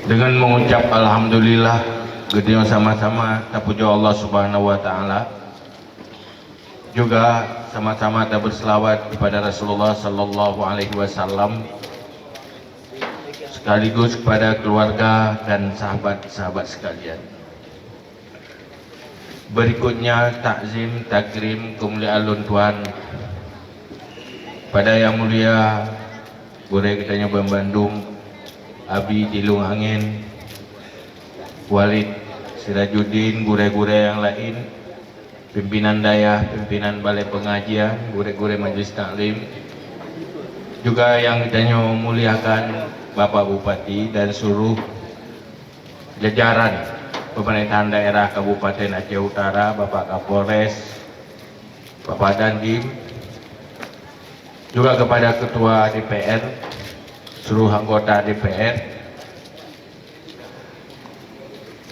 Dengan mengucap alhamdulillah, kita sama-sama kita puja Allah Subhanahu wa taala. Juga sama-sama kita berselawat kepada Rasulullah sallallahu alaihi wasallam, sekaligus kepada keluarga dan sahabat-sahabat sekalian. Berikutnya takzim takrim kemuliaan Tuhan pada yang mulia Guru Ketanya Bandung Abi Tilung Angin, Walid Sirajuddin, gure-gure yang lain, pimpinan daya, pimpinan balai pengajian, gure-gure majelis taklim, juga yang kita muliakan Bapak Bupati dan seluruh jajaran pemerintahan daerah Kabupaten Aceh Utara, Bapak Kapolres, Bapak Dandim, juga kepada Ketua DPR, seluruh anggota DPR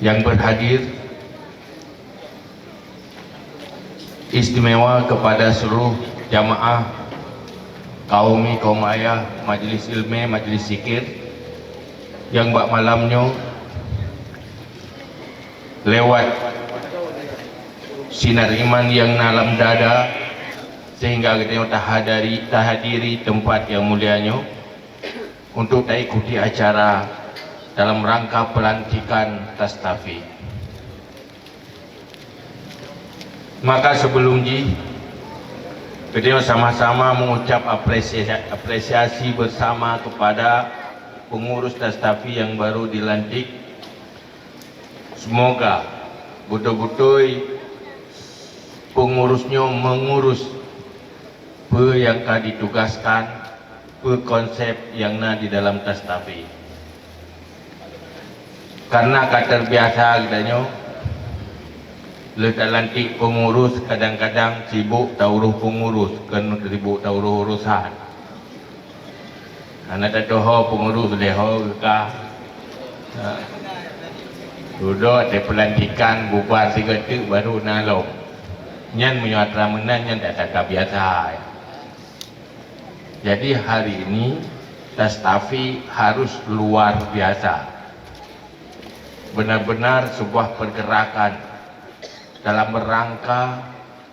yang berhadir, istimewa kepada seluruh jamaah kaum ayah, majelis ilmu, majelis zikir yang bak malamnya lewat sinar iman yang dalam dada sehingga kita tahadiri tempat yang mulianya untuk ikuti acara dalam rangka pelantikan Tastafi. Maka sebelum kita sama-sama mengucap apresiasi bersama kepada pengurus Tastafi yang baru dilantik. Semoga betul-betul pengurusnya mengurus apa yang telah ditugaskan, konsep yang di dalam Tastafi. Karena terbiasa katanya letak lantik pengurus kadang-kadang sibuk tauruh pengurus, kena sibuk tauruh urusan. Anak tak tahu pengurus leho kah? Duduk ada pelantikan bubar seketik baru nalong. Nyan menyuatra menan nyan tak biasa. Jadi hari ini Tastafi harus luar biasa. Benar-benar sebuah pergerakan dalam rangka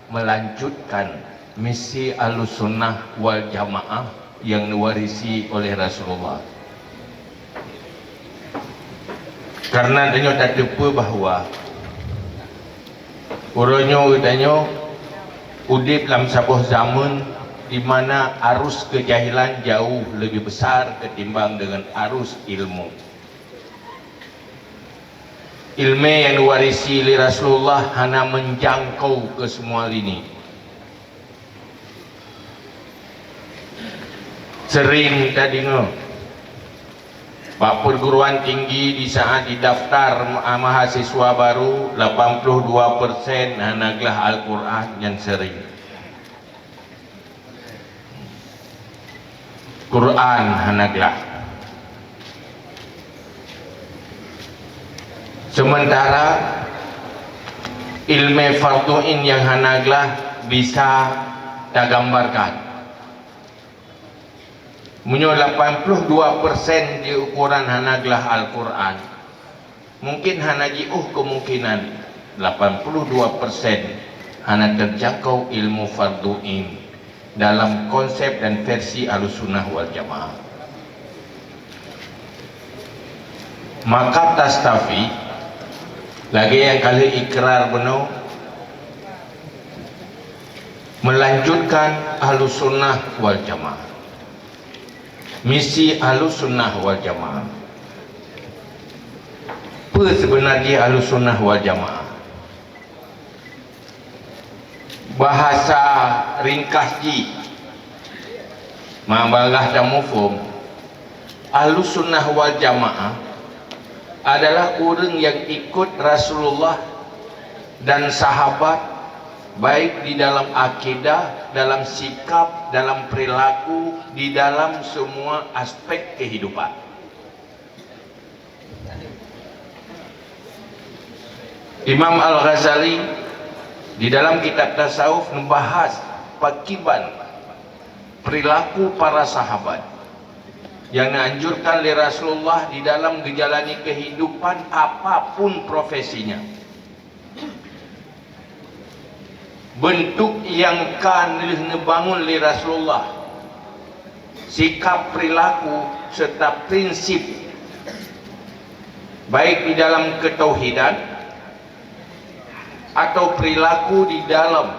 melanjutkan misi Ahlussunnah wal Jamaah yang diwarisi oleh Rasulullah. Karena tanya tak lupa bahawa urangnya katanya udip dalam sebuah zaman di mana arus kejahilan jauh lebih besar ketimbang dengan arus ilmu. Ilmu yang diwarisi oleh Rasulullah hanya menjangkau ke semua lini. Sering tadi Pak perguruan tinggi di saat didaftar mahasiswa baru 82% hanaglah Al-Quran yang sering. Quran hanaglah. Sementara ilmu fardu'in yang hanaglah bisa digambarkan. Menyo 82% di ukuran hanaglah Al-Quran. Mungkin hanaji kemungkinan 82% hana terjangkau ilmu fardu'in dalam konsep dan versi Ahlussunnah wal Jamaah. Maka Tastafi lagi yang kali ikrar benar melanjutkan Ahlussunnah wal Jamaah, misi Ahlussunnah wal Jamaah. Apa sebenarnya Ahlussunnah wal Jamaah? Bahasa ringkas mabalah dan mufhum. Ahlussunnah wal Jamaah adalah orang yang ikut Rasulullah dan sahabat, baik di dalam akidah, dalam sikap, dalam perilaku, di dalam semua aspek kehidupan. Imam Al-Ghazali di dalam kitab tasawuf membahas pakiban perilaku para sahabat. yang dianjurkan oleh Rasulullah di dalam menjalani kehidupan apapun profesinya. Bentuk yang kan dibangun oleh Rasulullah, sikap perilaku serta prinsip baik di dalam ketauhidan atau perilaku di dalam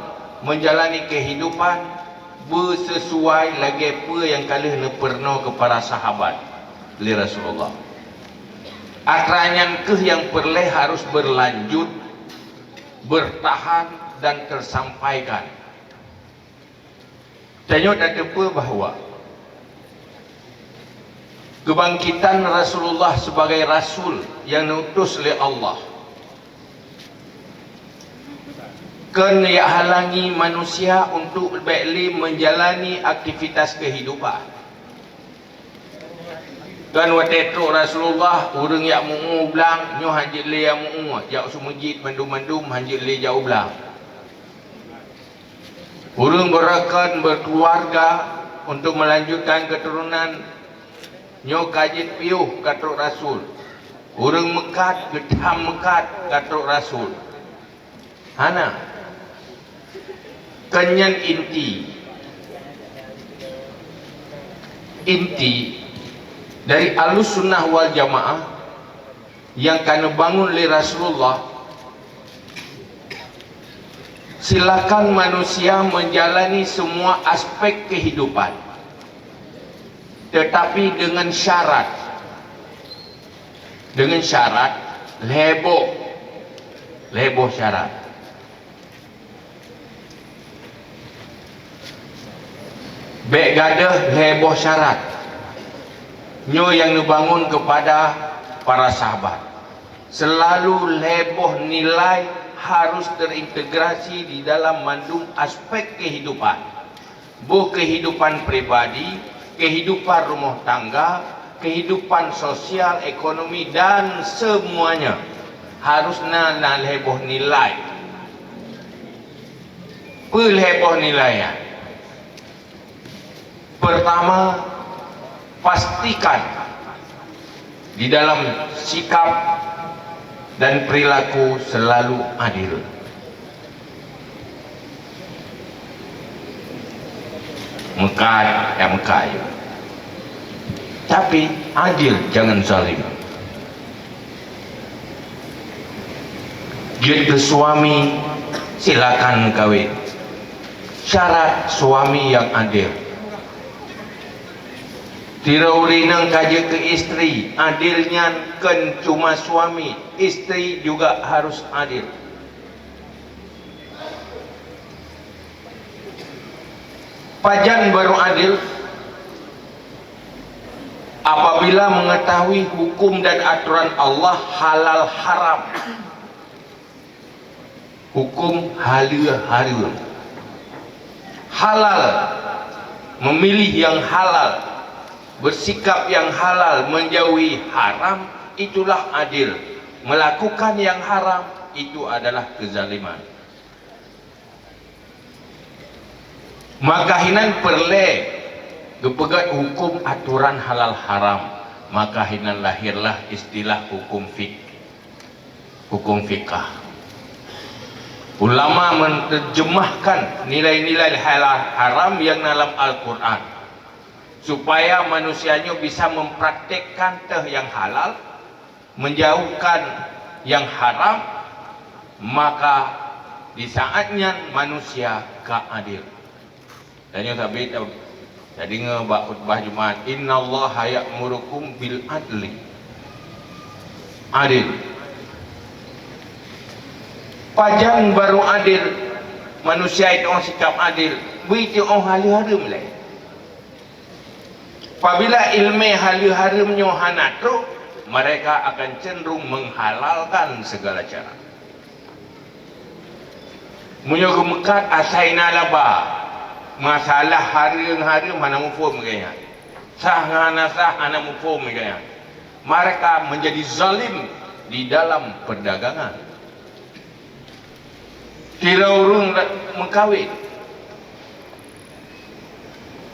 menjalani kehidupan bersesuai lagi apa yang kalian pernah kepada sahabat oleh Rasulullah. Akranya ke yang perlu harus berlanjut, bertahan dan tersampaikan. Tanya dan apa bahawa kebangkitan Rasulullah sebagai Rasul yang diutus oleh Allah kan ia halangi manusia untuk baiklah menjalani aktivitas kehidupan. Kan waktu itu Rasulullah orang yang mu'u belang nyo hanjit le yang mu'u jak sumujid mandum-mandum hanjit le jauh belang. Orang berakan berkeluarga untuk melanjutkan keturunan nyo kajit piuh katuk Rasul. Orang mekat gedam mekat katuk Rasul. Hana kenyan inti dari Ahlus Sunnah wal Jamaah yang kena bangun oleh Rasulullah, silakan manusia menjalani semua aspek kehidupan, tetapi dengan syarat leboh syarat. Baik gadah leboh syarat nyo yang dibangun kepada para sahabat, selalu leboh nilai harus terintegrasi di dalam mandung aspek kehidupan, kehidupan pribadi, kehidupan rumah tangga, kehidupan sosial, ekonomi dan semuanya harus na leboh nilai. Leboh nilai. Pertama, pastikan di dalam sikap dan perilaku selalu adil. Mekat. Tapi adil, jangan zalim. Gitu suami silakan kawin. Syarat suami yang adil. Tirauri nang kaja ke istri, adilnya kan cuma suami, istri juga harus adil. Pajan baru adil apabila mengetahui hukum dan aturan Allah halal haram. Hukum halal, halal, memilih yang halal, bersikap yang halal, menjauhi haram, itulah adil. Melakukan yang haram itu adalah kezaliman. Maka hinan perle gepegat hukum aturan halal haram, maka hinan lahirlah istilah hukum fikah. Ulama menerjemahkan nilai-nilai halal haram yang dalam Al-Quran supaya manusianya bisa mempraktekkan yang halal, menjauhkan yang haram, maka di saatnya manusia keadil. Dan yang sabit jadi ngebak khutbah Jumat, innallaha ya'murukum bil adli, adil. Pajang baru adil, manusia itu orang sikap adil, begitu orang halu-halu mulai. Apabila ilmu halu-halunya hanatu, mereka akan cenderung menghalalkan segala cara. Munyo gemekat asaina laba, masalah hari-hari mana mufum kayaknya. Sah ana mufum kayaknya. Mereka menjadi zalim di dalam perdagangan. Kira urung mengkawin.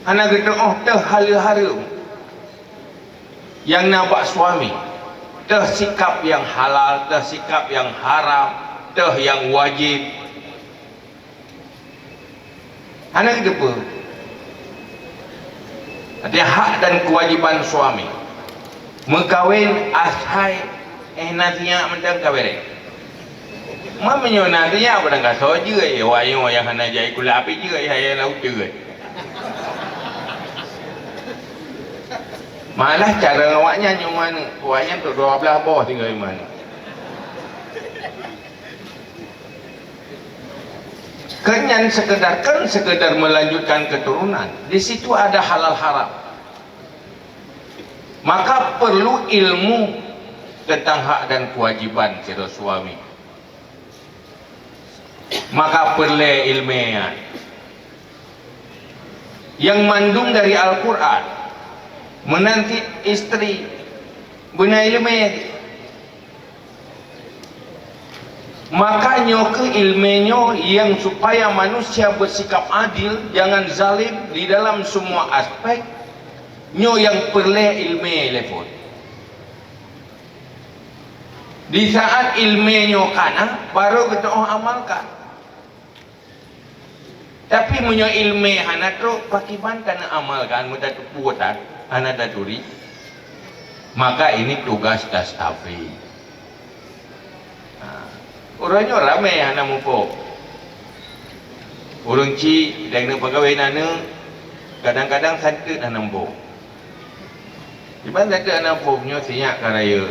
Anak kita teh halu-halu. yang nabak suami, teh sikap yang halal, teh sikap yang haram, teh yang wajib. Anak itu pun ada hak dan kewajiban suami. Mengkawin ashai nantinya mentang kawin. Mamanya nantinya apa dah kasar juga ya, wayo yang hana jai kula api juga ya laut juga. Malah cara awaknya nyoman, awaknya untuk 12 bawah tinggal di mana. Kenyan sekedar melanjutkan keturunan. Di situ ada halal haram. Maka perlu ilmu tentang hak dan kewajiban kira suami. Maka perlu ilmiah yang mandung dari Al-Quran menanti istri guna ilmiah. Makanya ke ilmunya yang supaya manusia bersikap adil, jangan zalim di dalam semua aspek. Nyo yang perlu ilmu telefon. Di saat ilmunya kana, baru kita amalkan. Tapi punya ilmu hana tu pakiban kana amalkan, mudah tu buatan, hana daturi. Maka ini tugas dastafi. Orangnya ramai hana mufo. Orang ci dengan pegawai nana kadang-kadang santet hana mufo. Di mana santet hana mufo punya sinyak karaya.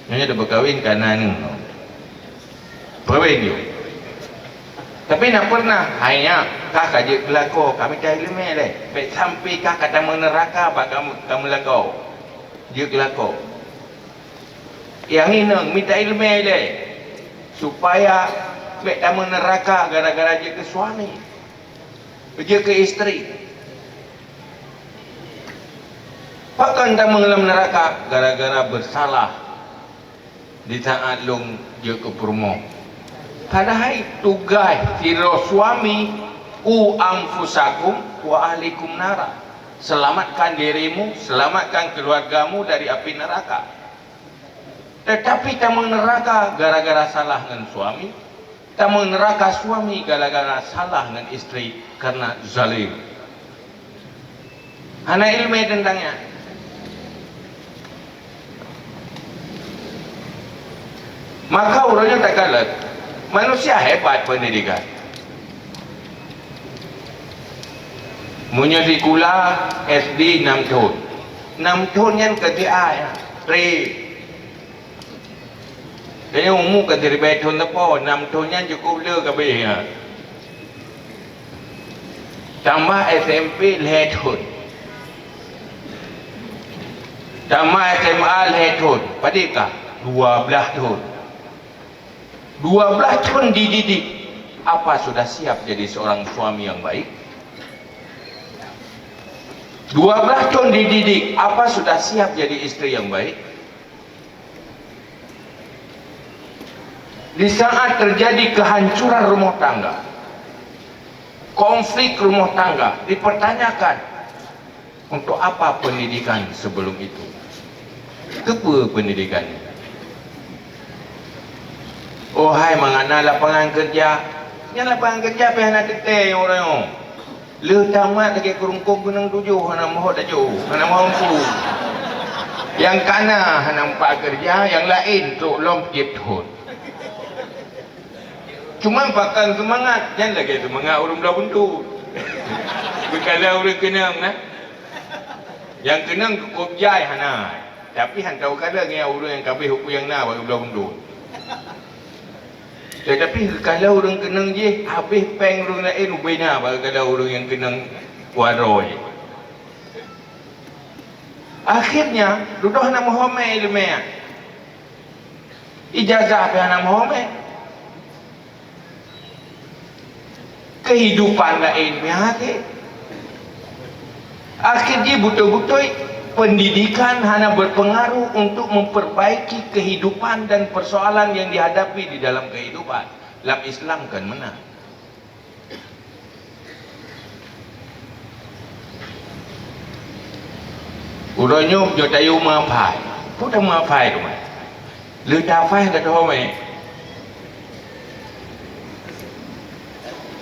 Nyonya dah berkahwin kan nana. Perwin dia. Tapi nak pernah hanya kah kaje kelako kami cari lemah deh. Baik sampai kah kata meneraka bak kamu lakau. Dia kelako. Yang ini minta ilmu deh. Supaya baik tak meneraka gara-gara dia ke suami, dia ke isteri. Bahkan tak mengelam neraka gara-gara bersalah di saat long dia ke permo. Padahal tugas kira suami anfusakum wa ahlikum nara. Selamatkan dirimu, selamatkan keluargamu dari api neraka. Tetapi tak meneraka gara-gara salah dengan suami, tak meneraka suami gara-gara salah dengan istri karena zalim. Hana ilmu tentangnya. Maka orangnya tak kalah. Manusia hebat pendidikan. Punya sekolah SD 6 tahun. 6 tahun yang kerja ya. Kaya umum kata ribai tahun lepas, 6 tahunnya cukup le kabeh ya. Tambah SMP 5 tahun. Tambah SMA 5 tahun. Padikah? 12 tahun. 12 tahun dididik. Apa sudah siap jadi seorang suami yang baik? 12 tahun dididik. Apa sudah siap jadi istri yang baik? Di saat terjadi kehancuran rumah tangga, konflik rumah tangga, dipertanyakan untuk apa pendidikan sebelum itu? Apa pendidikan? Oh hai mengana lapangan kerja, yang lapangan kerja pihak nak teteh orang le tamat lagi kerungkung gunung 7 hana mahu daju, hana mahu 10. Yang kana hana 4 kerja, yang lain tu lom tahun. Cuma pakai semangat, jangan lagi semangat orang belah buntu. Kalau orang kenang, nah, yang kenang cukup jai hana. Tapi hantar kala dengan orang yang kabeh hukum yang na bagi belah buntu. Tetapi kalau orang kenang je, habis peng orang lain ubena bagi kalau orang yang kenang waroi. Akhirnya, duduk hana Muhammad ilmiah. Ijazah pe hana Muhammad. Kehidupan lain pihak. Akhirnya betul-betul pendidikan hanya berpengaruh untuk memperbaiki kehidupan dan persoalan yang dihadapi di dalam kehidupan. Dalam Islam kan menang. Uronyo jo tayu mapai. Puta mapai tu mai. Lu ta fai ka tu mai.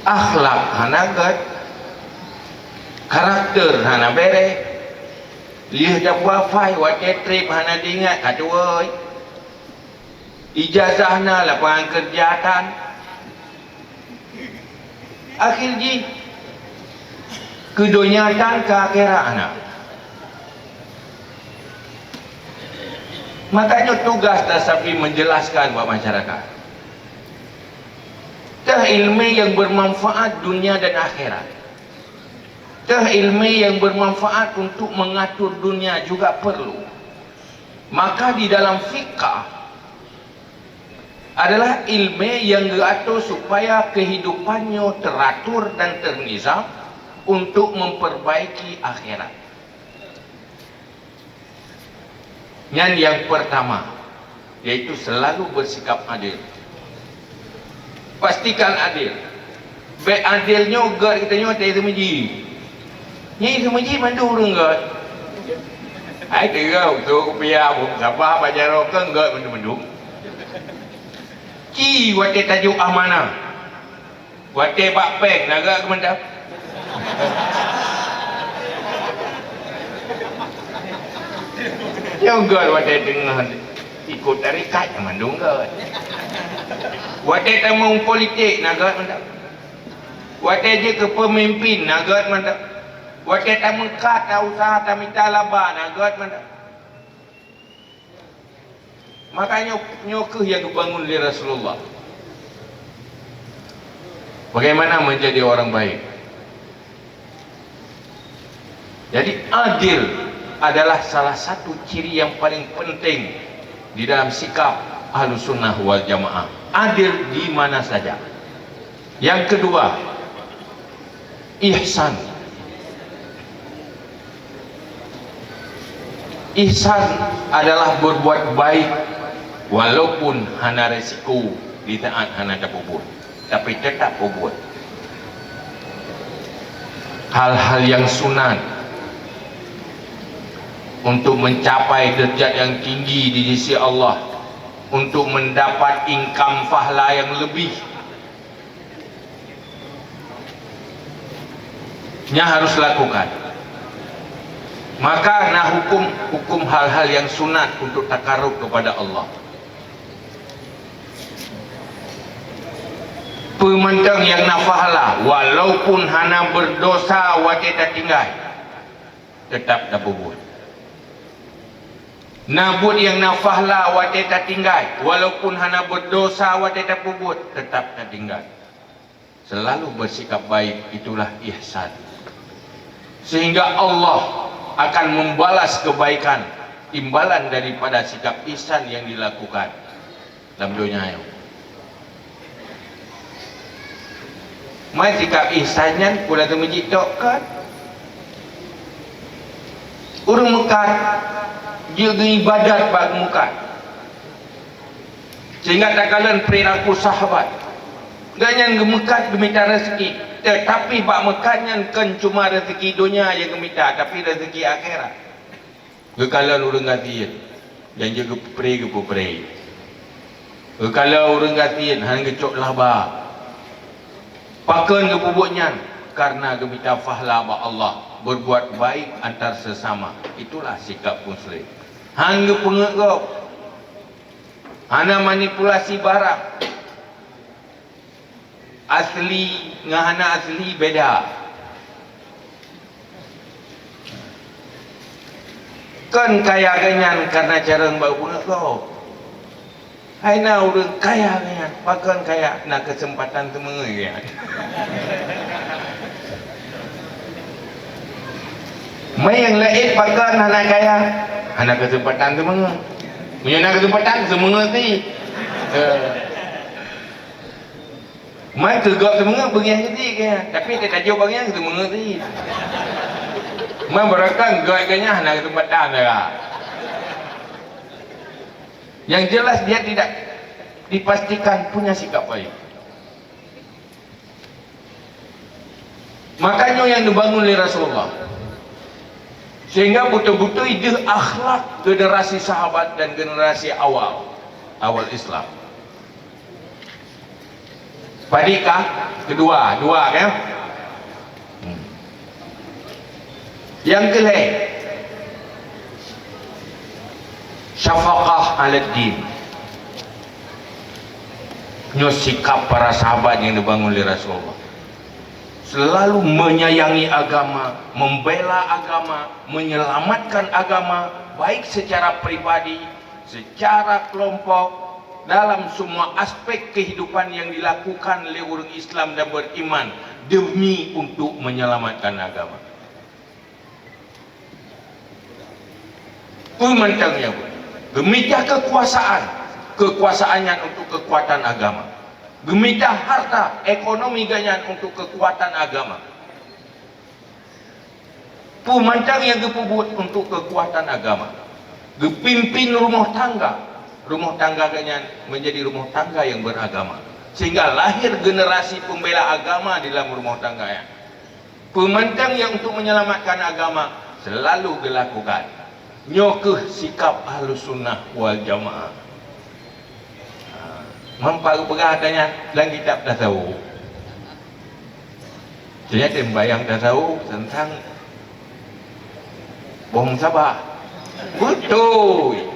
Akhlak hanagat karakter hana bere. Liu ta fai wa trip hana dingat atu oi. Ijazahna lapangan kerjaan. Akhirnya kedonyatan ke akhirat anak. Makanya tugas Nasafi menjelaskan buat masyarakat. Tah ilmu yang bermanfaat dunia dan akhirat. Tah ilmu yang bermanfaat untuk mengatur dunia juga perlu. Maka di dalam fikah adalah ilmu yang diatur supaya kehidupannya teratur dan ternizam untuk memperbaiki akhirat. Yang pertama yaitu selalu bersikap adil. Pastikan adil. Baik adilnya ugat kita nyo tak semeji. Ni semeji mandu urang gat. Ai teu tu pia bung sabah bajaro ke gat mandu-mandu. Ci wate tajuk amanah. Wate bak peng naga ke mandap. Yang wate tengah ikut tarikat mandung gat. Wate tamu politik naga mandap. Wate je ke pemimpin naga mandap. Wate tamu kat usaha tamita laba naga mandap. Makanya nyokeh yang dibangun oleh Rasulullah. Bagaimana menjadi orang baik? Jadi adil adalah salah satu ciri yang paling penting di dalam sikap Ahlussunnah wal Jamaah. Adil di mana saja. Yang kedua, ihsan. Ihsan adalah berbuat baik walaupun hana resiko di taat hana dapubur, tapi tetap buat hal-hal yang sunat untuk mencapai derajat yang tinggi di sisi Allah, untuk mendapat income pahala yang lebih. Nya harus lakukan. Maka nak hukum hal-hal yang sunat untuk takarub kepada Allah. Pemantang yang nak pahala walaupun hana berdosa wate tak tinggal, tetap dah buat. Nabut yang nak pahala wate tak tinggal walaupun hana berdosa wate tak buat, tetap tak tinggal. Selalu bersikap baik, itulah ihsan. Sehingga Allah akan membalas kebaikan imbalan daripada sikap ihsan yang dilakukan dalam dunia ini. Mai sikap ihsannya pula tu masjid tok kan. Urang Mekah dia ibadat bag Mekah. Sehingga tak kalan perilaku sahabat. Ganyan ke Mekah minta rezeki, tetapi bak Mekah nyan kan cuma rezeki dunia yang minta, tapi rezeki akhirat. Kekalan urang gatiin yang jaga pray ke pray. Kalau urang gatiin hang gecok laba. Pakan ke bubuknya karena gemita fahla ba Allah, berbuat baik antar sesama. Itulah sikap muslim. Hang ge pengek kau. Hana manipulasi barang. Asli ngahana asli beda. Kan kaya ganyan karena cara bau pengek kau. Aina urang kaya nya, pakan kaya nak kesempatan tu mengeyan. Mai yang lain pakan anak kaya, anak kesempatan tu menge. Punya nak kesempatan tu mengerti. Mai tegak tu menge bagian jadi kaya, tapi tak tajuk bagian tu mengerti. Mai berakan gaya-gaya anak kesempatan dah. Yang jelas dia tidak dipastikan punya sikap baik. Makanya yang dibangun oleh Rasulullah Sehingga betul-betul itu akhlak generasi sahabat dan generasi awal Islam. Padikah kedua kan? Yang kelih syafaqah ala din. Nyo sikap para sahabat yang dibangun oleh Rasulullah, selalu menyayangi agama, membela agama, menyelamatkan agama, baik secara pribadi, secara kelompok, dalam semua aspek kehidupan yang dilakukan oleh orang Islam dan beriman demi untuk menyelamatkan agama. Pemantangnya gemitah kekuasaannya untuk kekuatan agama, gemitah harta ekonomi ganyan untuk kekuatan agama, pemantang yang gepubut untuk kekuatan agama, gepimpin rumah tangga ganyan menjadi rumah tangga yang beragama, sehingga lahir generasi pembela agama di dalam rumah tangga ya. Pemantang yang untuk menyelamatkan agama selalu dilakukan. Nyokeh sikap Ahlus Sunnah wal Jamaah. Mampu perhatiannya dalam kitab tasawuf. Ternyata membayang tasawuf tentang bohong sabar. Betul.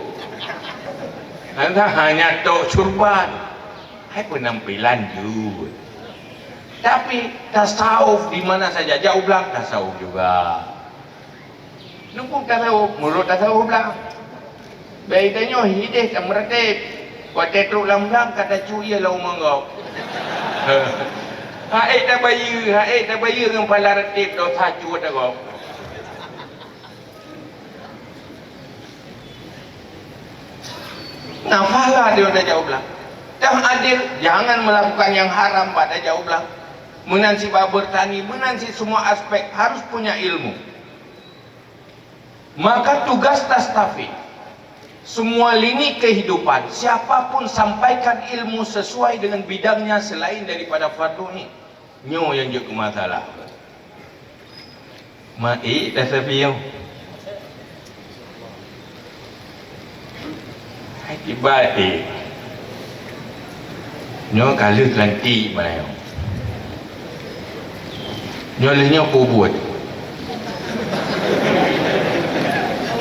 Anda hanya tok surban. Hai penampilan juga. Tapi tasawuf di mana saja, jauh belang tasawuf juga. Nunggu tasawuf, mulut tasawuf belang. Baiknya hidup dan meretip. Kuatai teruk lam-lam kata cuya lah umang kau. Haid dah bayi dengan pala retip dosa cuat dah kau. Nafalah dia dah jauh belang. Dah adil, jangan melakukan yang haram pada jauh belang. Menansi bertani, menansi semua aspek harus punya ilmu. Maka tugas Tastafi, semua lini kehidupan, siapapun sampaikan ilmu sesuai dengan bidangnya selain daripada fardu ni. Nyo yang jadi masalah. Mai Tastafi yo. Hai tiba nyo kalau lanti mana yo. Nyo lehnya buat.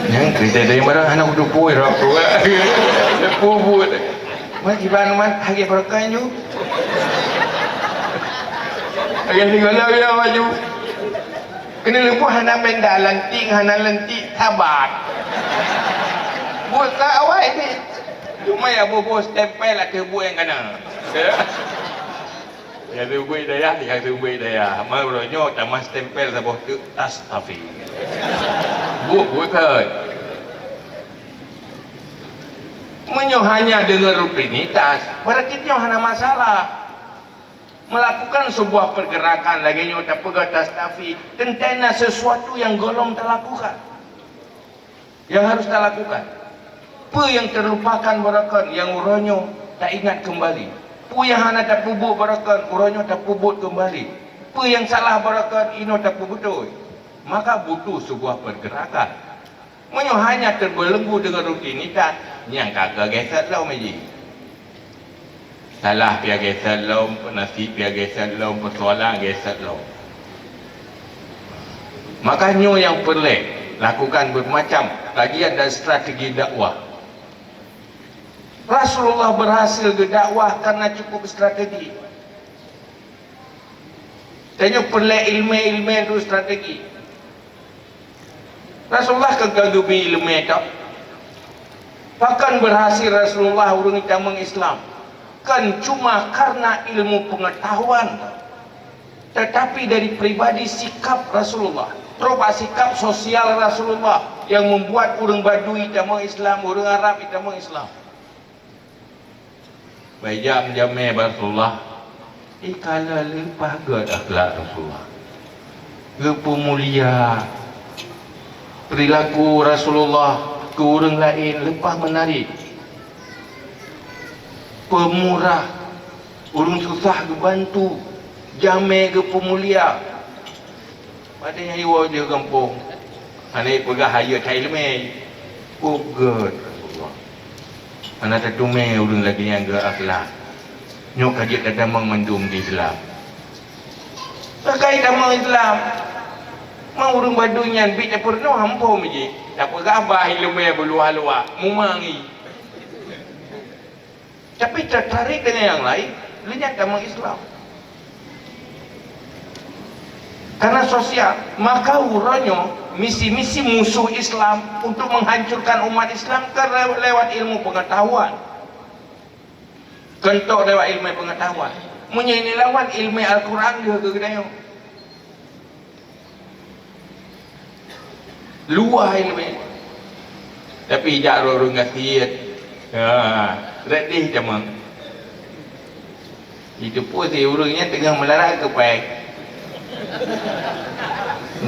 Yang cerita dari mana anak udah puai raktu, buat. Mana gimana man hari berkah ju? Agen tinggal lagi lah maju. Kena lupa hana benda lantik tabat. Buat tak awal ini. Cuma ya bos tempel lah ke buat yang kena. Yang tu buat daya, Maronya tamas tempel sebuah tu Tastafi. Buat kan. Menyo hanya dengar rutinitas, berarti nyo hanya masalah. Melakukan sebuah pergerakan lagi nyo tak pegang Tastafi, tentang sesuatu yang golong terlakukan. Yang harus terlakukan. Apa yang terlupakan berakan, yang uronyo tak ingat kembali. Apa yang hanya tak pubuk berakan, uronyo tak pubuk kembali. Apa yang salah berakan, ino tak pubuk. Maka butuh sebuah pergerakan. Menyo hanya terbelenggu dengan rutinitas, yang kagak geser lau meji. Salah pia geser lau, nasib pia geser lau, persoalan geser lau. Maka nyo yang perlu lakukan bermacam kajian dan strategi dakwah. Rasulullah berhasil berdakwah karena cukup strategi. Tanya perlu ilmu itu strategi. Rasulullah kegagumi ilmu itu. Bahkan berhasil Rasulullah urung kita mengislam. Kan cuma karena ilmu pengetahuan. Tetapi dari pribadi sikap Rasulullah. Coba sikap sosial Rasulullah yang membuat orang Badui kita mengislam, orang Arab kita mengislam. Baik jam-jamnya Rasulullah. Kalau lepas gak akhlak Rasulullah. Gepu mulia. Perilaku Rasulullah ke orang lain lepas menarik. Pemurah. Orang susah dibantu. Jamai gepu mulia. Padanya iwa dia kampung. Anak pegah haya Thailand. Oh good. Anak tertume urang lagi yang ke akhlak. Nyok kaji dadamang mendum di Islam. Terkait damang Islam. Mau urang badunyan bit purno hampo miji. Tak pegah bah ilmu berluah-luah. Mumangi. Tapi tertarik dengan yang lain, lenyap damang Islam. Karena sosial, maka uranya misi-misi musuh Islam untuk menghancurkan umat Islam lewat ilmu pengetahuan. Kentok lewat ilmu pengetahuan. Menyanyi lawan ilmu Al-Quran dia ke kedai. Luar ilmu. Tapi jak orang ngasih. Redih jamang. Itu pun si urangnya tengah melarat ke baik.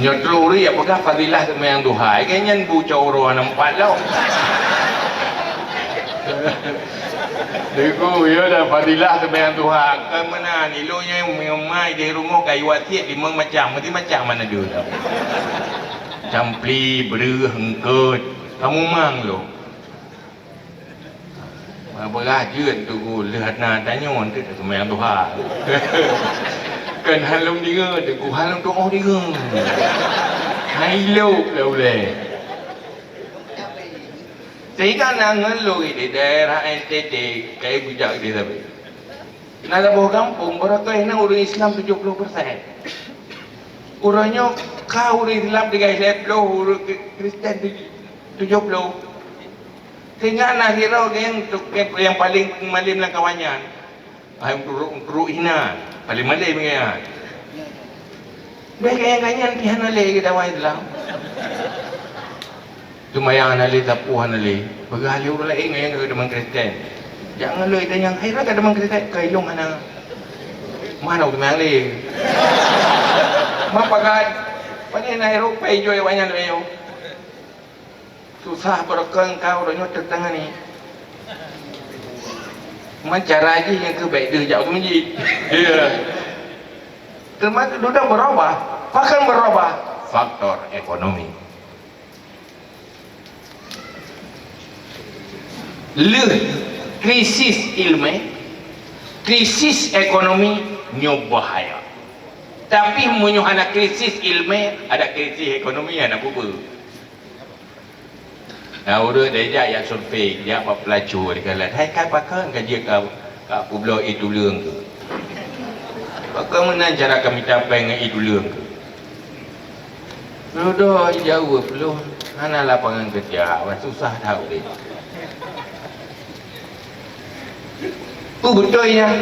Nyotro uri apakah fadilah semayang duhai kayaknya buca uruan nampak lau. Deku ya dah fadilah semayang duhai ke mana ni lo nya mai di rumah kayu watiat di macam mesti macam mana dia dah. Campli beru hengkut kamu mang lo. Apa juen tu lihat na tanyon tu semayang duhai. Kan halong dia tu halong tu oh dia. Hai lo boleh. Sehingga nangan lo di daerah NTT kayak bujak dia tapi. Nada bawa kampung berapa yang orang Islam 70%. Orangnya kau orang Islam 30, orang Kristen 70. Sehingga anak hero yang paling malim lah kawannya. Untuk hina paling malim kan. Baik yang kanyan pihan alih kita wahid lah. Tumayang alih tapuhan alih. Bagali orang lain yang ada demang Kristen. Jangan lo itu yang hira ada demang Kristen kailung anak. Mana tumayang alih? Mapagat. Paling nak hero pejo yang banyak leyo. Susah berkeng kau orangnya tertengah ni. Macam raja yang kebaik dia jauh menjadi. Ya. Termasuk sudah berubah. Bahkan berubah faktor ekonomi. Krisis ilmu, krisis ekonomi nyobahaya. Tapi menyuhana krisis ilmu, ada krisis ekonomi yang nak bubu. Nah, udah dia yang survei, dia apa pelacur dia kata, "Hai kan pakai kaji kau pulau itu lương tu." Pakai mana cara kami capai dengan itu lương tu? Sudah jauh belum, mana lapangan kerja, awak susah tahu dia. Tu betulnya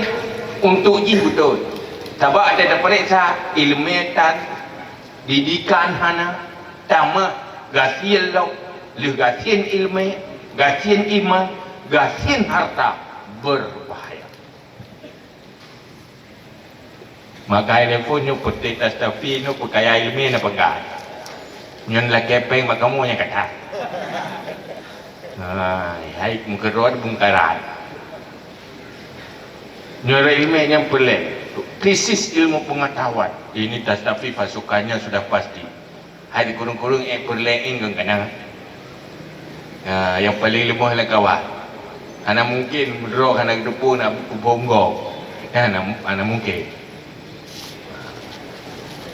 untuk uji betul. Sebab ada periksa ilmu dan didikan hana, tamat gasil lo. Gasian ilmu, gasian iman, gasian harta berbahaya. Maka telefon nyo putih tas tapi nyo perkaya ilmu na pegang. Nyon la kepeng makamu nya kata. Hai muka road bungkaran. Nyo ilmu yang pelik. Krisis ilmu pengetahuan. Ini tas tapi pasukannya sudah pasti. Hai kurung-kurung perlein kan kanang. Yang paling lemah lah kawan. Anak mungkin berdorong anak depu nak bonggong. Anak mungkin.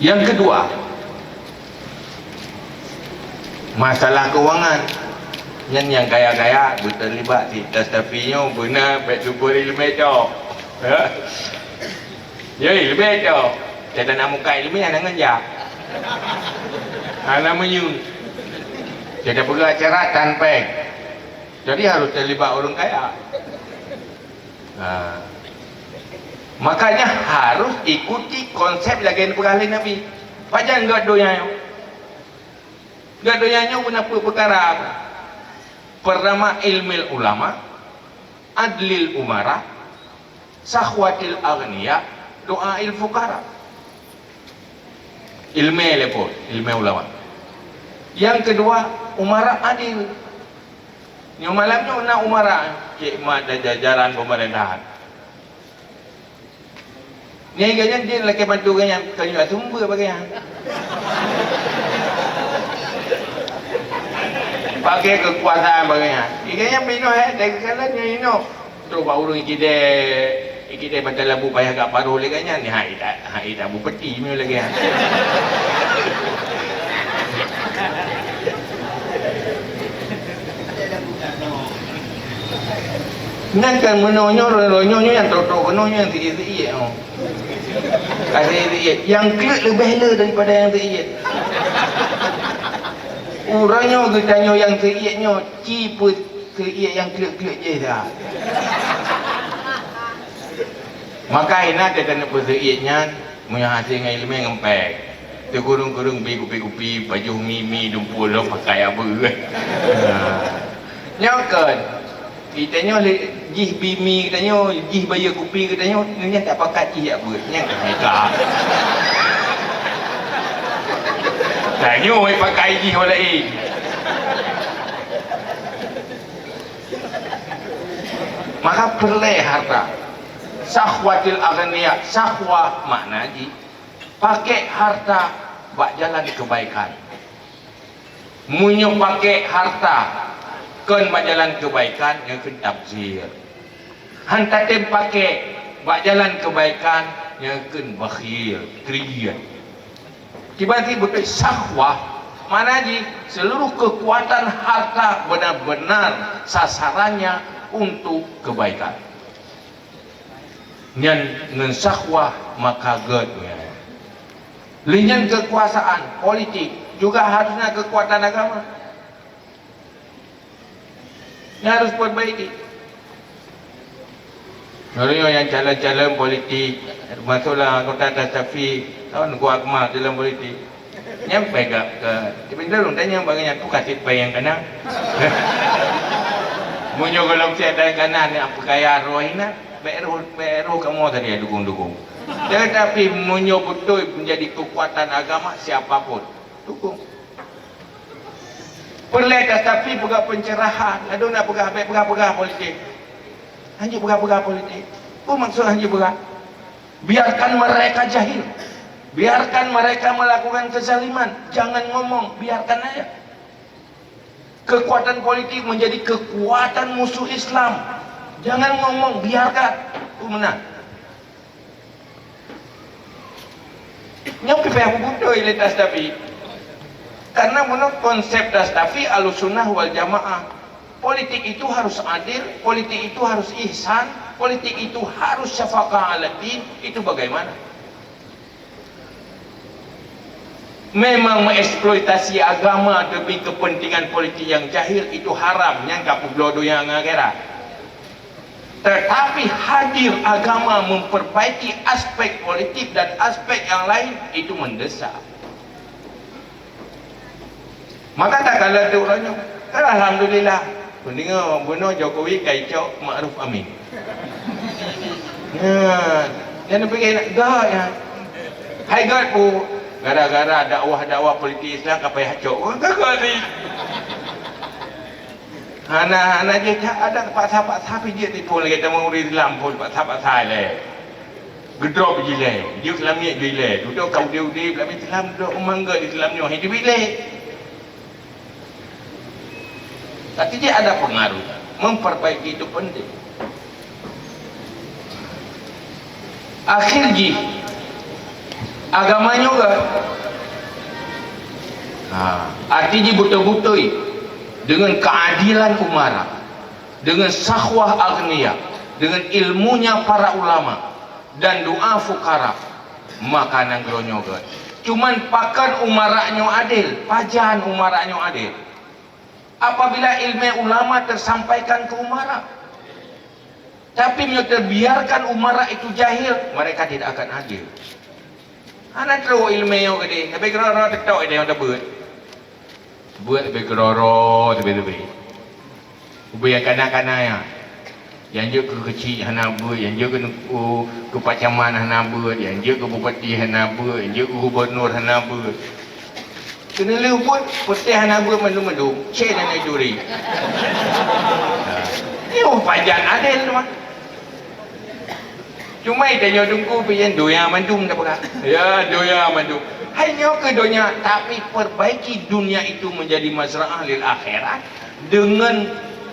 Yang kedua, masalah kewangan. Yang kaya-kaya berterlibat di tas tapinya benar baik lupa ilmu itu. Ya ilmu itu. Saya nak muka ilmu anak nganjak. Anak menyun. Jadi pegang acara tanpa. Jadi harus terlibat orang kaya. Makanya harus ikuti konsep lagi pegawai Nabi. Pajan gadonya. Gadonya guna perkara. Pertama ilmu ulama, adlil umara, sahwatil agniya, doa il fukara. Ilmu lepot, ilmu ulama. Yang kedua umara adil. Yang malamnya nak umara khidmat dan jajaran pemerintahan. Ni ganyan dia laki bantu ganyan kanyu sumber bagaimana. pakai kekuasaan bagainya. Ikanya minum dari kalannya ino. Terus baru ikide baca labu payah gak paruh leganya ni hai tak bupeti mi lagi. Nanti menonyo yang trotok menonyo yang tinggi oh. Kasih yang klik lebih hela daripada yang tinggi. Orangnya getanya yang tingginya ciput tinggi yang klik je dah. Maka ina dia kena berseitnya punya hasil dengan ilmu yang ngempek. Tu kurung-kurung gupi baju mimi dumpul lo pakai apa kan. Nyokan. Kitanya jih bimi katanya jih bayar kopi katanya nya tak pakai jih apa nya tak mereka. Tanya oi pakai jih lain. Maka perleh harta. Sahwatil aghniya, sahwa makna ji pakai harta bak jalan kebaikan. Munyo pakai harta kan bak jalan kebaikan yang kena tafsir. Hantar tem pakai bak jalan kebaikan yang kena bakhil, kriyan. Tiba-tiba betul sahwah mana ji seluruh kekuatan harta benar-benar sasarannya untuk kebaikan. Ngan sahwah maka gednya. Linyan kekuasaan politik juga harusnya kekuatan agama. Yang harus perbaiki. Mereka yang calon-calon politik, masuklah anggota Tasafi, tahun kuat mak dalam politik. Nyampe ke sebentar orang tanya bagaimana tu kasih bayang kanan. Munyo kalau saya kanan yang kaya rohina, beru kamu tadi dukung. Tetapi munyo betul menjadi kekuatan agama siapapun dukung. Perleh tapi pegah pencerahan. Aduh nak pegah politik. Hanya pegah politik. Apa maksud hanya pegah? Biarkan mereka jahil. Biarkan mereka melakukan kezaliman. Jangan ngomong, biarkan aja. Kekuatan politik menjadi kekuatan musuh Islam. Jangan ngomong, biarkan. Itu menang. Nyampe pihak budo ilitas tapi. Karena menurut konsep Dastafi Ahlussunnah wal Jamaah, politik itu harus adil, politik itu harus ihsan, politik itu harus syafaqah ala din. Itu bagaimana? Memang mengeksploitasi agama demi kepentingan politik yang jahil itu haram, yang kapublodo yang akhirat. Tetapi hadir agama memperbaiki aspek politik dan aspek yang lain itu mendesak. Maka tak kalah tu orangnya. Alhamdulillah. Mendengar benar Jokowi kacau Ma'ruf Amin. Jangan pergi nak gak ya. Hai gak pu. Gara-gara dakwah politik Islam kapai hacok. Gak ni. Anak je tak ada pak sapi je tipu lagi kita mau Islam pun pak sai le. Gedrop je le. Dia kelamnya je le. Duduk kau dia belum Islam duduk mangga Islamnya hidup le. Tapi dia ada pengaruh. Memperbaiki itu penting. Akhirnya agamanya juga. Artinya betul-betul dengan keadilan umara, dengan sahwah agniya, dengan ilmunya para ulama dan doa fukara, maka nanggronya juga. Cuman pakan umaranya adil, pajan umaranya adil. Apabila ilmu ulama tersampaikan ke umara, tapi terbiarkan umara itu jahil, mereka tidak akan adil. Anak terus ilmu yang gede, tapi kerana tak dia yang terbuat, buat lebih kerana lebih. Ubah yang kanak-kanak yang juga kecil hana buat, yang juga ke pacaman hana buat, yang juga ke bupati hana buat, yang juga gubernur hana buat. Kena luput putih hana buat mendung-mendung, cek dan juri. Ini pajan adil tu mah. Cuma itu yang dungku pian doya mandum tak apa. Ya doya mandum. hanya ke dunia, tapi perbaiki dunia itu menjadi mazra'ah lil akhirat dengan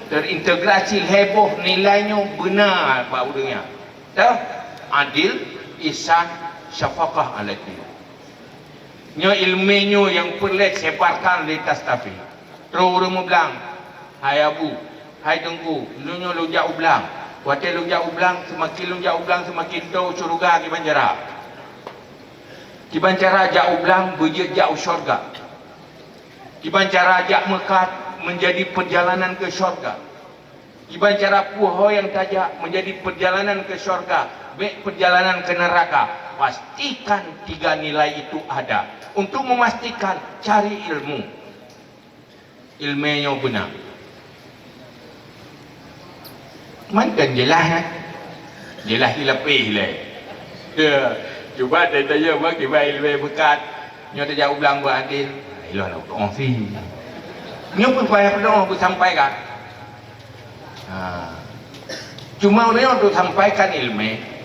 terintegrasi heboh, nilainya benar pak udangnya. Tahu? Adil, ihsan, syafaqah ala din. Nyo ilmenyo yang perlet sebarkan di tas tapi. Terus orang bilang, hai abu, hai tengku, lu nyo lu jauh bilang. Waktu lu jauh bilang, semakin lu jauh bilang semakin tahu surga ki banjara. Ki banjara jauh bilang berjaya jauh syurga. Ki banjara jak mekat menjadi perjalanan ke syurga. Ki banjara puho yang tajak menjadi perjalanan ke syurga, baik perjalanan ke neraka. Pastikan tiga nilai itu ada. Untuk memastikan, cari ilmu. Ilmunya benar. Mantan jelas kan? Jelas dilapih lah. Cuba dia tanya bang, dia ilmu bekat. Nyo tak jauh bilang buat adil. Ilah nak doa sih. Nyo pun payah doa pun sampaikan. Cuma orang tu sampaikan ilmu.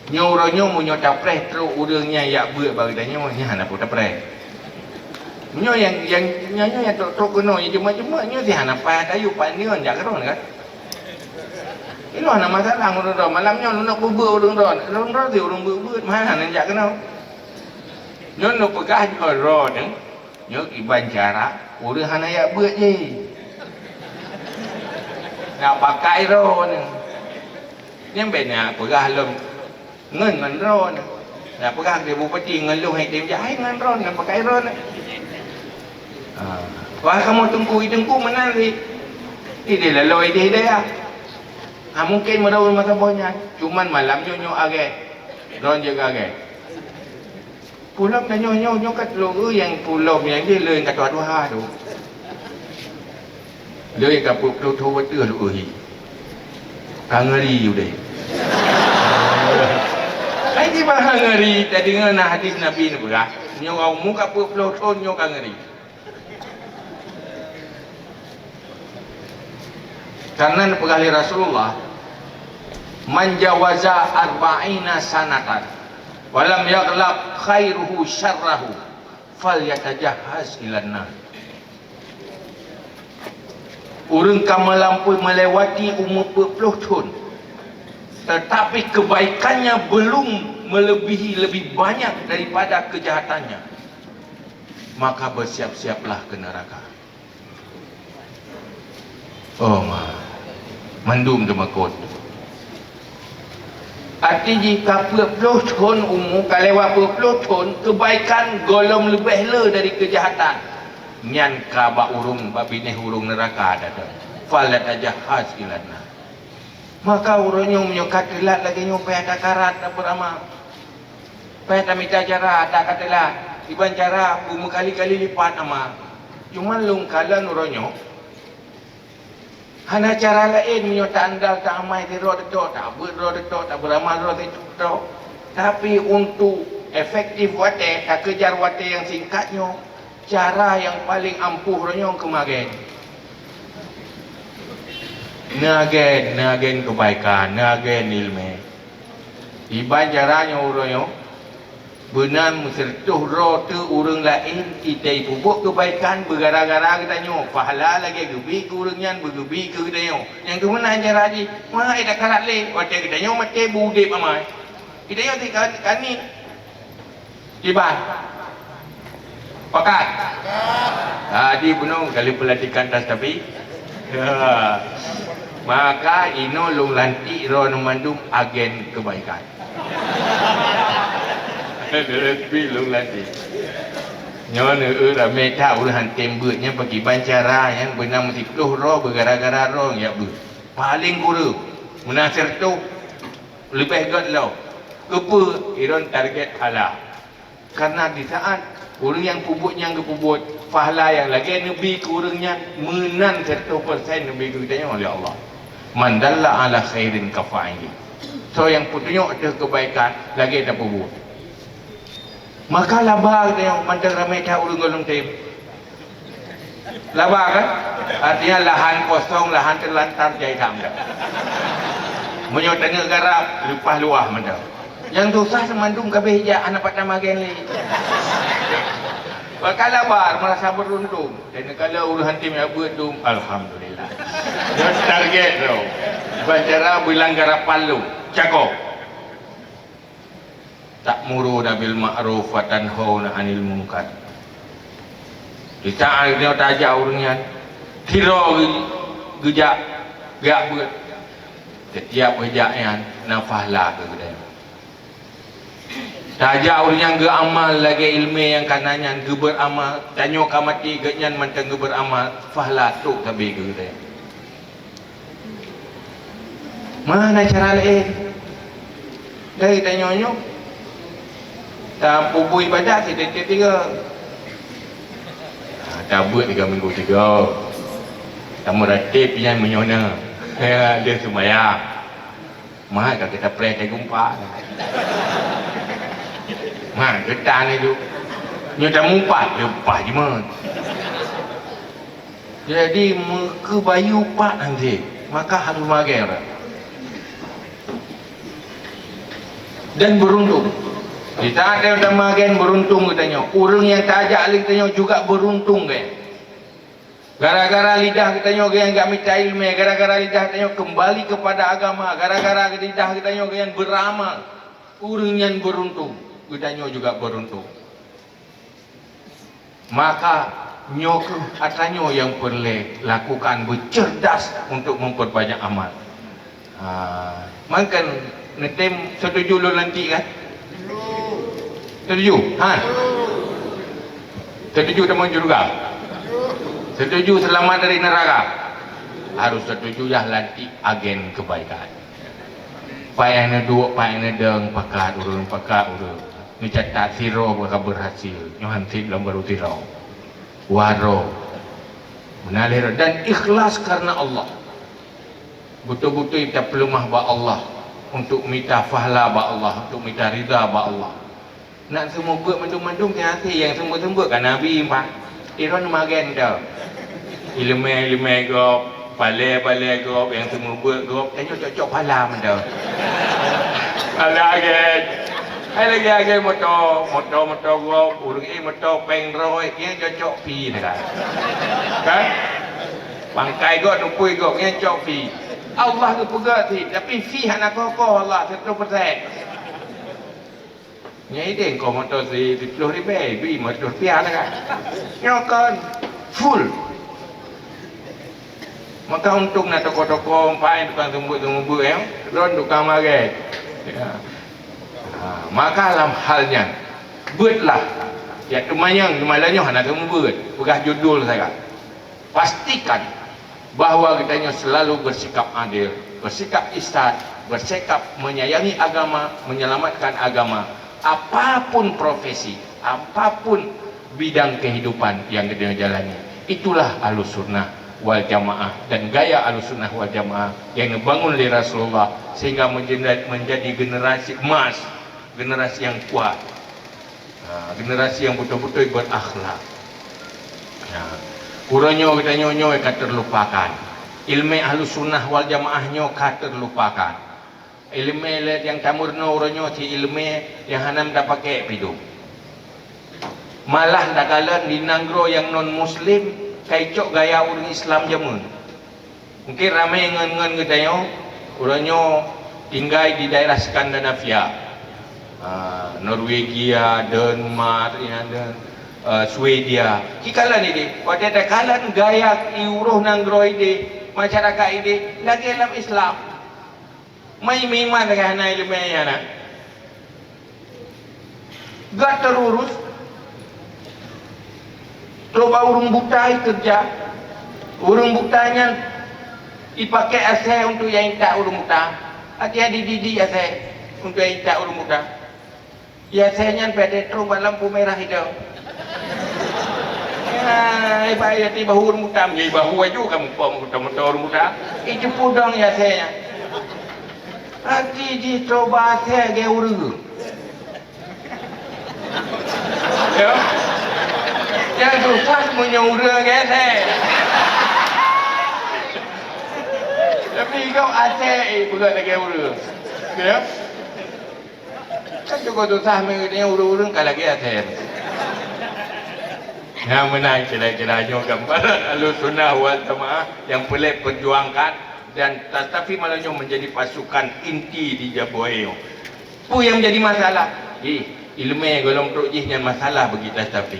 Nyo orangnya mu nyo tapres terus urangnya yak buat bagi tanya nya hana pun tapres. Nyo yang teruk kena cuma nyo si hana payah tayu panion jak keron kan. Ini mana masalah orang dah malamnya lu nak bubur orang dah dia orang bubur mana nak jak kena. Nyo nak pegah orang ni, nyo iban cara orang hana yak buat je. Nak pakai ron ni. Ni benar pegah lom ngân ngân ron là có gan thì bố có tiền ngân luôn hay tìm giải ngân ron là pakai ron wah kamu tunggu mana sih ini lah loy dia dia mungkin merau masa bonya cuman malam nyo age ron juga age pulau na nyo kat lo yang pulau yang dia le kat dua ha tu le kat pulau tu betul lu kangeri udah lagi bahang ngeri tadi dengan hadis Nabi ni pula nyo au muka pulau ton nyo kangeri karena pegali Rasulullah manjawaza arba'ina sanatan walam yaghlab khairuhu syarrahu falyatajahhaz ilan nar. Orang melampaui melewati umur 20 tahun tetapi kebaikannya belum melebihi lebih banyak daripada kejahatannya, maka bersiap-siaplah ke neraka. Oh mandum demakot. Arti jika 20 tahun umur kalewat 20 tahun kebaikan golong lebih le dari kejahatan. Nyan ka ba urung ba bineh urung neraka ada. Falat ajahaz ilana. Maka urangnya menyokat telat lagi nyopay ada karat tak beramal. Payah tak minta cara tak katelat. Iban cara bumi kali-kali lipat nama. Cuma lungkalan urangnya. Hana cara lain menyota andal tak amai di roh detok, tak berroh detok, tak beramal roh detok. Tapi untuk efektif wate, tak kejar wate yang singkatnya, cara yang paling ampuh urangnya kemagen. Nagen kebaikan, nagen ilmu. Iban caranya urangnya benar mensertuh roh tu urang lain kita pupuk kebaikan bergara-gara katanya pahala lagi gebi ke urangnya bergebi ke katanya yang tu mana cara haji mah ada karat le waktu katanya mati budip amai kita yo kani iban pakat tadi puno kali pelatihan tas tapi maka ino long lanti ro mandum agen kebaikan lebih long lanti nyonya ramai tahu han tembutnya bagi bancara yang benar mesti peluh roh bergara-gara roh ya bu paling guru munasir tu lebih god lo kepa iron target halal karena di saat orang yang kepubut pahala yang lagi nabi kurangnya menan 100% nabi kitanya oleh Allah mandalla ala khairin kafa'ili so yang petunjuk ada kebaikan lagi ada pubut maka labah dia mandang ramai tahu urang-urang tim labah kan artinya lahan kosong lahan terlantar jai tam dah menyo tengah garap lepas luah mandang yang dosa semandung kabeh ja anak patah magen li Kalau bar merasa beruntung. Dan kalau urusan tim yang beruntung, alhamdulillah. Dia target tu. Bacara bilang garap palu, cakap. Tak muru bil ma'ruf wa tanhauna 'anil munkar. Kita dia tajak orangnya. Kira gejak gak ber. Setiap gejaknya nafahlah ke dia. Tajak orang yang amal lagi ilmu yang kanannya ge beramal tanyo ka mati genyan manteng ge beramal fahla tu kabe ge dia. Mana cara lain? Dari tanyonyo. Tak pupu ibadat tiga. Tak buat 3 minggu 3. Tamu ratib yang menyona. Dia sembahyang. Mahal kita pray tay gumpa. Ha, getah ni tu. Nyoda mumpat, lepas je mah. Jadi muka bayu pak nanti, maka harus mager. Dan beruntung. Kita ada udah magen beruntung katanya. Orang yang tak ajak lagi katanya juga beruntung kan. Gara-gara lidah katanya yang enggak minta ilmu, gara-gara lidah katanya kembali kepada agama, gara-gara lidah katanya yang beramal. Orang yang beruntung. Gudanyo juga beruntung. Maka nyok atanyo yang perlu lakukan bercerdas untuk memperbanyak amal. Makan netem setuju lo nanti kan? Setuju? Ha? Setuju teman juga? Setuju selamat dari neraka? Harus setuju ya nanti agen kebaikan. Payah na dua, payah na deng, pakat urun. Mencatat siro bakal berhasil. Nyohan sit dalam baru siro. Waro. Menalir dan ikhlas karena Allah. Betul-betul kita pelumah ba Allah. Untuk minta fahla ba Allah. Untuk minta ridha ba Allah. Nak semua buat mendung-mendung ke hati. Yang semua-semua kan Nabi Pak. Iron magen dah. Ilmu-ilmu gop. Balai-balai gop. Yang semua buat gop. Tanya cocok pala dah. Pala gen. Hay lagi motor gua urang motor pengroi yang cocok pi dah kan bangkai gua nupui gua yang cocok pi Allah tu pegat ti tapi fi hana kokoh Allah 100%. Nyai deng kau motor si 10,000 bi motor pian kan nyokan full maka untung nak toko-toko pakai tukang tumbuk-tumbuk yang ron tukang magai ya. Maka dalam halnya buatlah ya temannya hana kamu buat pegah judul saya pastikan bahwa kitanya selalu bersikap adil, bersikap ihsan, bersikap menyayangi agama, menyelamatkan agama apapun profesi, apapun bidang kehidupan yang kita jalani. Itulah Ahlussunnah wal Jamaah dan gaya Ahlussunnah wal Jamaah yang dibangun oleh Rasulullah sehingga menjadi generasi emas, generasi yang kuat, generasi yang betul-betul berakhlak. Kurangnya kita nyonyo akan terlupakan. Ilmu Ahlussunnah wal Jamaahnya akan terlupakan. Ilmu yang tamurno orangnya si ilmu yang hanam tak pakai pidu. Malah dakalan di nanggro yang non muslim kaicok gaya orang Islam jamun. Mungkin ramai ngen-ngen kita yo, orangnya tinggal di daerah Skandinavia. Norwegia, Denmark, dan Swedia. Kikalan ini, pada dakalan gaya iuruh nanggro ini, masyarakat ini lagi dalam Islam. Mai memang dengan ilmu yang nak. Gak terurus. Coba urung buta kerja. Urung butanya dipakai asal untuk yang tak urung buta. Hati-hati didik asal untuk yang tak urung buta. Ya sayangnya pada terumbat lampu merah itu. Ya, ibarat tiba urung buta, menjadi bahu aja kamu motor urung buta. Itu pudong ya sayangnya. Hati dicoba saya ke urung. Ya. Yang susah menyuruh ke saya. Tapi kau aceh bukan lagi urung. Ya. Kan juga susah mengikuti urung-urung kalau lagi aceh. Yang menang kira-kiranya gambaran Ahlussunnah wal Jamaah yang pelik perjuangkan dan tetapi malahnya menjadi pasukan inti di Jaboeo. Itu yang menjadi masalah. Ilmu golong tok jihnya masalah begitu tapi.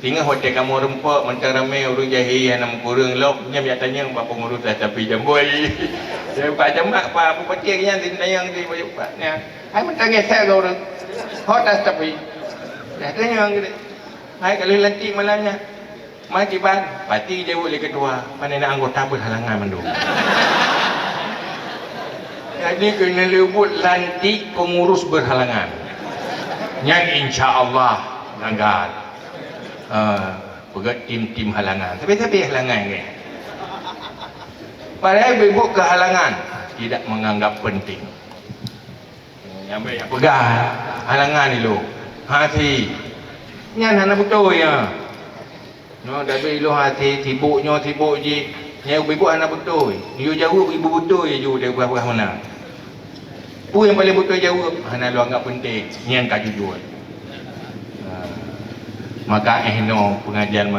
Tinggal hotel kamu rempok mentang ramai urus jahi yang nam kurang lok nya biar tanya apa pengurus tapi Jamboi. Saya pak jamak pak apa petiknya di tayang di bayupnya. Hai mentang saya orang hotel tapi. Ya tanya orang gede. Hai kalau lantik malahnya. Mai kiban parti dia boleh ketua. Mana nak anggota berhalangan mendung. Jadi kena lebut lantik pengurus berhalangan. Yang insya-Allah langgar. Pegat tim-tim halangan. Tapi halangan ke? Padahal ibu kehalangan tidak menganggap penting. Yang pegat halangan itu. Hati. Nya anak betul ya. No dah belo hati sibuknya sibuk je. Nya ibu anak betul. You jauh ibu betul je you dari berapa mana. Pu yang paling betul jawab. Hana lu anggap penting. Nya tak jujur. Maka pengajian